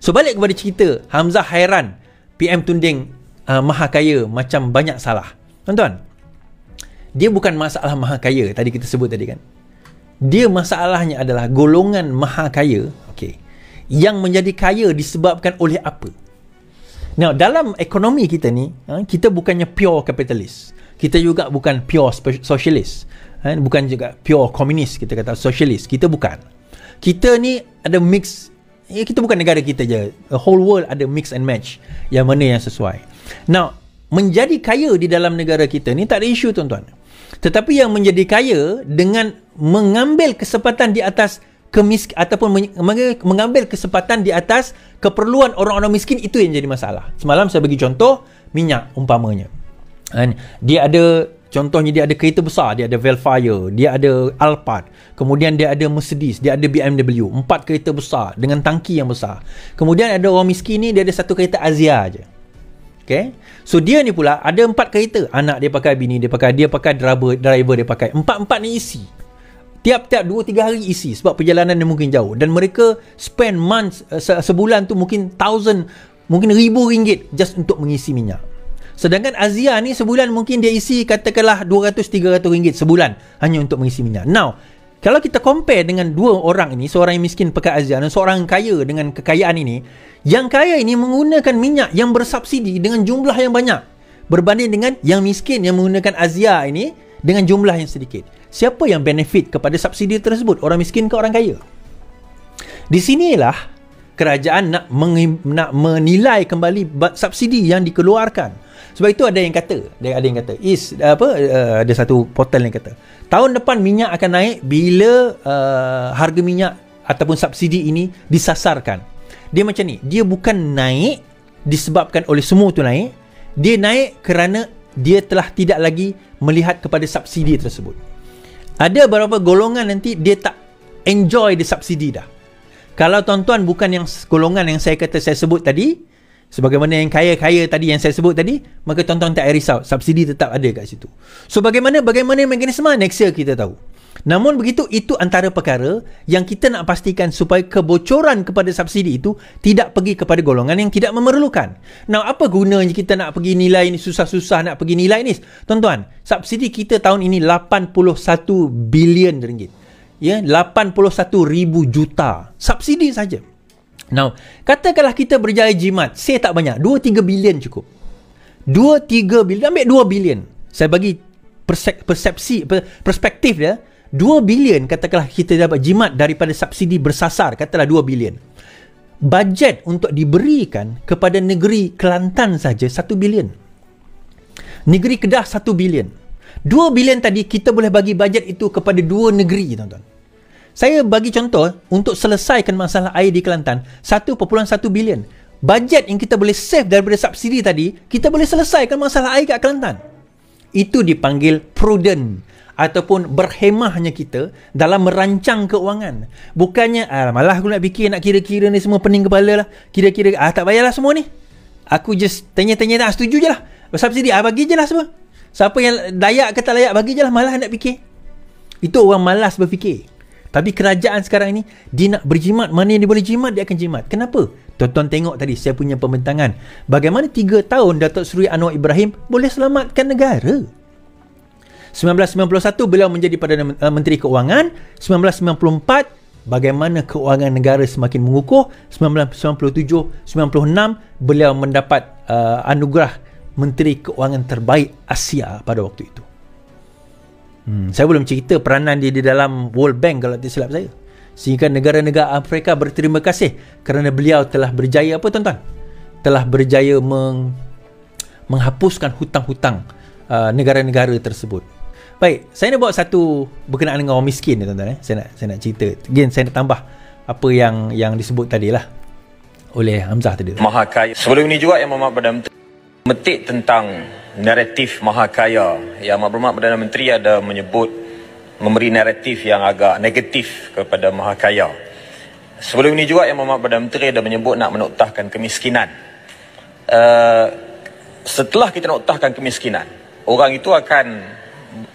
So balik kepada cerita, Hamzah hairan PM Tunding maha kaya macam banyak salah. Tuan-tuan, dia bukan masalah maha kaya tadi kita sebut tadi kan. Dia masalahnya adalah golongan maha kaya, okey, yang menjadi kaya disebabkan oleh apa? Now, dalam ekonomi kita ni, kita bukannya pure kapitalis. Kita juga bukan pure socialist. Bukan juga pure komunis, kita kata socialist. Kita bukan. Kita ni ada mix. Kita bukan negara kita je. The whole world ada mix and match. Yang mana yang sesuai. Now, menjadi kaya di dalam negara kita ni tak ada isu, tuan-tuan. Tetapi yang menjadi kaya dengan mengambil kesempatan di atas ataupun mengambil kesempatan di atas keperluan orang-orang miskin, itu yang jadi masalah. Semalam saya bagi contoh minyak umpamanya. Dia ada, contohnya dia ada kereta besar, dia ada Velfire, dia ada Alphard, kemudian dia ada Mercedes, dia ada BMW, 4 kereta besar dengan tangki yang besar. Kemudian ada orang miskin ni, dia ada satu kereta Azia je. Okay? So dia ni pula ada 4 kereta. Anak dia pakai, bini dia pakai, dia pakai driver dia pakai. 4 ni isi. Tiap-tiap 2-3 hari isi sebab perjalanan dia mungkin jauh. Dan mereka spend months, sebulan tu mungkin mungkin RM1,000 just untuk mengisi minyak. Sedangkan Azia ni sebulan mungkin dia isi katakanlah RM200-300 sebulan hanya untuk mengisi minyak. Now, kalau kita compare dengan dua orang ini, seorang yang miskin pakai Azia dan seorang yang kaya dengan kekayaan ini, yang kaya ini menggunakan minyak yang bersubsidi dengan jumlah yang banyak berbanding dengan yang miskin yang menggunakan Azia ini dengan jumlah yang sedikit. Siapa yang benefit kepada subsidi tersebut? Orang miskin ke orang kaya? Di sinilah kerajaan nak menilai kembali subsidi yang dikeluarkan. Sebab itu ada yang kata, ada satu portal yang kata, tahun depan minyak akan naik bila harga minyak ataupun subsidi ini disasarkan. Dia macam ni, dia bukan naik disebabkan oleh semua tu naik, dia naik kerana dia telah tidak lagi melihat kepada subsidi tersebut. Ada beberapa golongan nanti dia tak enjoy the subsidi dah. Kalau tuan-tuan bukan yang golongan yang saya sebut tadi, sebagaimana yang kaya-kaya tadi yang saya sebut tadi, maka tuan-tuan tak risau, subsidi tetap ada kat situ. So bagaimana mekanisme next year kita tahu. Namun begitu, itu antara perkara yang kita nak pastikan supaya kebocoran kepada subsidi itu tidak pergi kepada golongan yang tidak memerlukan. Now, apa gunanya kita nak pergi nilai ni, susah-susah nak pergi nilai ni? Tuan-tuan, subsidi kita tahun ini 81 bilion ringgit. Ya, 81,000 juta. Subsidi saja. Now, katakanlah kita berjaya jimat, saya tak banyak, 2-3 bilion cukup. 2-3 bilion, ambil 2 bilion. Saya bagi perspektif dia, 2 bilion katakanlah kita dapat jimat daripada subsidi bersasar, katakanlah 2 bilion. Bajet untuk diberikan kepada negeri Kelantan saja 1 bilion. Negeri Kedah 1 bilion. 2 bilion tadi kita boleh bagi bajet itu kepada 2 negeri, tuan-tuan. Saya bagi contoh untuk selesaikan masalah air di Kelantan, 1.1 bilion. Bajet yang kita boleh save daripada subsidi tadi, kita boleh selesaikan masalah air kat Kelantan. Itu dipanggil prudent ataupun berhemahnya kita dalam merancang keuangan. Bukannya malah aku nak fikir, nak kira-kira ni semua pening kepala lah. Kira-kira tak payahlah semua ni. Aku just tanya-tanya, tak setuju je lah. Subsidi bagi je lah semua. Siapa yang layak ke tak layak, bagi je lah, malah nak fikir. Itu orang malas berfikir. Tapi kerajaan sekarang ini, dia nak berjimat, mana yang dia boleh jimat, dia akan jimat. Kenapa? Tuan-tuan tengok tadi saya punya pembentangan. Bagaimana 3 tahun Datuk Seri Anwar Ibrahim boleh selamatkan negara. 1991 beliau menjadi Perdana Menteri Keuangan. 1994 bagaimana keuangan negara semakin mengukuh. 1997, 96 beliau mendapat anugerah Menteri Keuangan terbaik Asia pada waktu itu. Saya belum cerita peranan dia di dalam World Bank kalau tak silap saya. Sehingga negara-negara Afrika berterima kasih kerana beliau telah berjaya apa, tuan-tuan? Telah berjaya menghapuskan hutang-hutang negara-negara tersebut. Baik, saya nak buat satu berkenaan dengan orang miskin ni, tuan-tuan. Saya nak cerita. Again, saya nak tambah apa yang disebut tadi lah oleh Hamzah tadi. Maha kaya. Sebelum ini juga yang Mohd Perdana Menteri memetik tentang naratif maha kaya. Yang Maklumat Perdana Menteri ada memberi naratif yang agak negatif kepada maha kaya. Sebelum ini juga yang Mohd Perdana Menteri ada menyebut nak menoktahkan kemiskinan. Setelah kita noktahkan kemiskinan, orang itu akan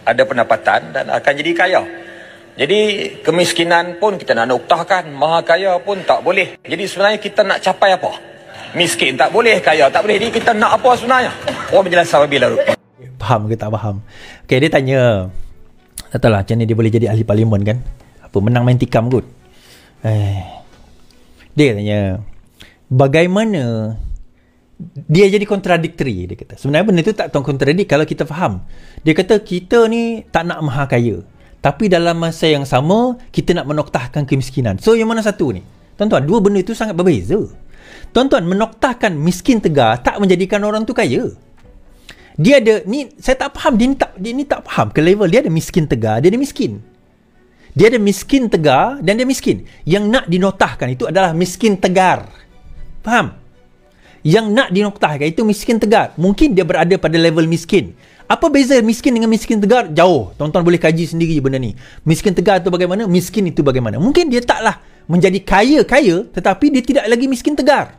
ada pendapatan dan akan jadi kaya. Jadi kemiskinan pun kita nak noktahkan, maha kaya pun tak boleh. Jadi sebenarnya kita nak capai apa? Miskin tak boleh, kaya tak boleh. Jadi kita nak apa sebenarnya? Oh, penjelasan bila rupa. Faham ke tak faham? Okay, dia tanya, tak tahulah macam ni dia boleh jadi ahli parlimen kan? Apa, menang main tikam kot? Dia tanya, bagaimana dia jadi kontradiktori, dia kata. Sebenarnya benda tu tak kontradik kalau kita faham. Dia kata kita ni tak nak maha kaya, tapi dalam masa yang sama kita nak menoktahkan kemiskinan. So yang mana satu ni? Tuan-tuan, dua benda itu sangat berbeza. Tuan-tuan, menoktahkan miskin tegar tak menjadikan orang tu kaya. Dia ada ni, saya tak faham, dia ni tak faham ke level dia ada miskin tegar, dia ada miskin. Dia ada miskin tegar dan dia miskin. Yang nak dinoktahkan itu adalah miskin tegar. Faham? Yang nak dinoktahkan itu miskin tegar. Mungkin dia berada pada level miskin. Apa beza miskin dengan miskin tegar? Jauh. Tuan-tuan boleh kaji sendiri benda ni. Miskin tegar itu bagaimana? Miskin itu bagaimana? Mungkin dia taklah menjadi kaya-kaya, tetapi dia tidak lagi miskin tegar.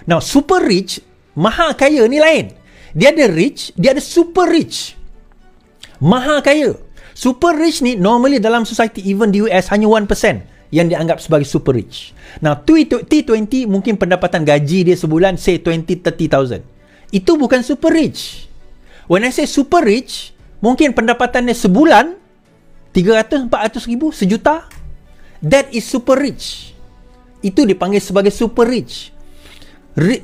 Now, super rich, maha kaya ni lain. Dia ada rich, dia ada super rich. Maha kaya. Super rich ni normally dalam society, even di US, hanya 1% yang dianggap sebagai super rich. Now, T20 mungkin pendapatan gaji dia sebulan, say 20-30,000. Itu bukan super rich. When I say super rich, mungkin pendapatannya sebulan 300-400 ribu, sejuta. That is super rich. Itu dipanggil sebagai super rich.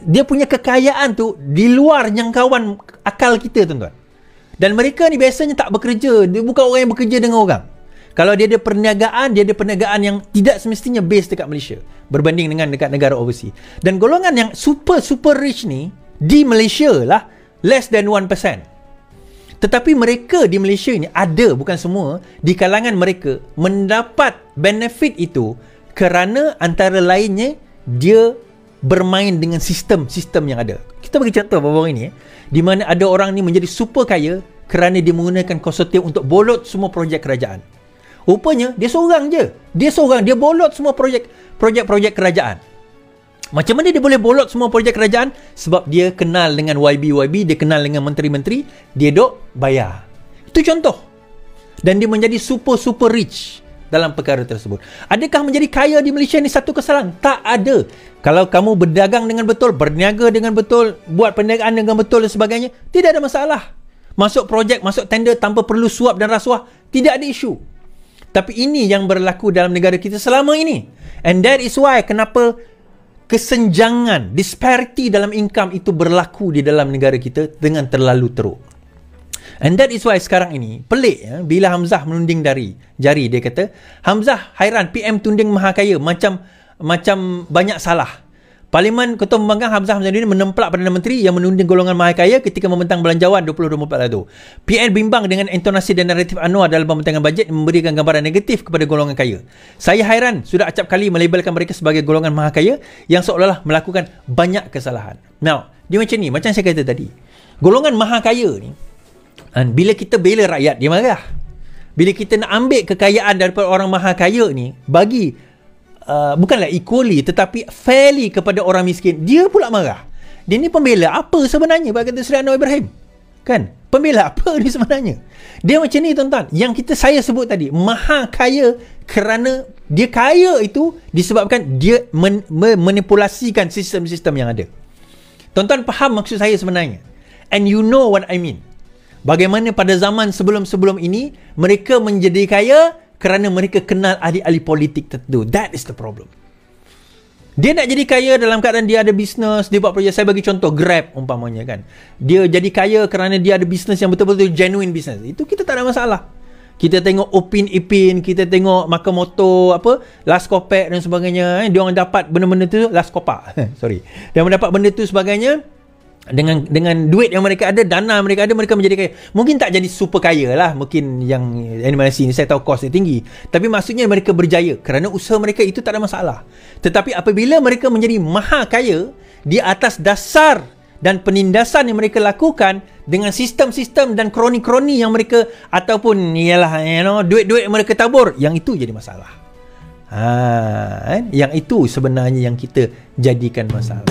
Dia punya kekayaan tu di luar jangkauan akal kita, tuan-tuan. Dan mereka ni biasanya tak bekerja. Dia bukan orang yang bekerja dengan orang. Kalau dia ada perniagaan, dia ada perniagaan yang tidak semestinya base dekat Malaysia berbanding dengan dekat negara overseas. Dan golongan yang super rich ni di Malaysia lah less than 1%. Tetapi mereka di Malaysia ini ada, bukan semua, di kalangan mereka mendapat benefit itu kerana antara lainnya dia bermain dengan sistem-sistem yang ada. Kita bagi contoh baru-baru ini, di mana ada orang ni menjadi super kaya kerana dia menggunakan konsortium untuk bolot semua projek kerajaan. Rupanya dia seorang je. Dia bolot semua projek kerajaan. Macam mana dia boleh bolot semua projek kerajaan? Sebab dia kenal dengan YB, dia kenal dengan menteri-menteri, dia dok bayar. Itu contoh. Dan dia menjadi super rich dalam perkara tersebut. Adakah menjadi kaya di Malaysia ni satu kesalahan? Tak ada. Kalau kamu berdagang dengan betul, berniaga dengan betul, buat perniagaan dengan betul dan sebagainya, tidak ada masalah. Masuk projek, masuk tender tanpa perlu suap dan rasuah, tidak ada isu. Tapi ini yang berlaku dalam negara kita selama ini. And that is why kenapa kesenjangan, disparity dalam income itu berlaku di dalam negara kita dengan terlalu teruk. And that is why sekarang ini pelik ya, bila Hamzah menunding jari, dia kata Hamzah hairan PM tunding maha kaya macam banyak salah. Parlimen Ketua Pembangkang Hamzah Hamzanuddin menemplak Perdana Menteri yang menunding golongan maha kaya ketika membentang belanjawan 2024 lalu. PN bimbang dengan intonasi dan naratif Anwar dalam pembentangan bajet yang memberikan gambaran negatif kepada golongan kaya. Saya hairan sudah acap kali melabelkan mereka sebagai golongan maha kaya yang seolah-olah melakukan banyak kesalahan. Now, dia macam ni, macam saya kata tadi. Golongan maha kaya ni, bila kita bela rakyat, dia marah. Bila kita nak ambil kekayaan daripada orang maha kaya ni, bagi bukanlah equally tetapi fairly kepada orang miskin, dia pula marah. Dia ni pembela apa sebenarnya, bagi kata Seri Anwar Ibrahim? Kan? Pembela apa ni sebenarnya? Dia macam ni, tuan-tuan. Yang saya sebut tadi, maha kaya kerana dia kaya itu disebabkan dia manipulasikan sistem-sistem yang ada. Tuan-tuan faham maksud saya sebenarnya? And you know what I mean. Bagaimana pada zaman sebelum-sebelum ini mereka menjadi kaya kerana mereka kenal ahli-ahli politik tertentu. That is the problem. Dia nak jadi kaya dalam keadaan dia ada bisnes, dia buat projek. Saya bagi contoh Grab umpamanya kan. Dia jadi kaya kerana dia ada bisnes yang betul-betul genuine bisnes. Itu kita tak ada masalah. Kita tengok Upin Ipin, kita tengok Makamoto, Laskopek dan sebagainya. Dia orang dapat benda-benda tu, Laskopa. Sorry. Dia mendapat benda tu sebagainya. Dengan duit yang mereka ada, dana mereka ada, mereka menjadi kaya. Mungkin tak jadi super kaya lah, mungkin yang animasi ni saya tahu kos dia tinggi, tapi maksudnya mereka berjaya kerana usaha mereka itu tak ada masalah. Tetapi apabila mereka menjadi maha kaya di atas dasar dan penindasan yang mereka lakukan dengan sistem-sistem dan kroni-kroni yang mereka, ataupun ialah duit-duit yang mereka tabur, yang itu jadi masalah. Yang itu sebenarnya yang kita jadikan masalah.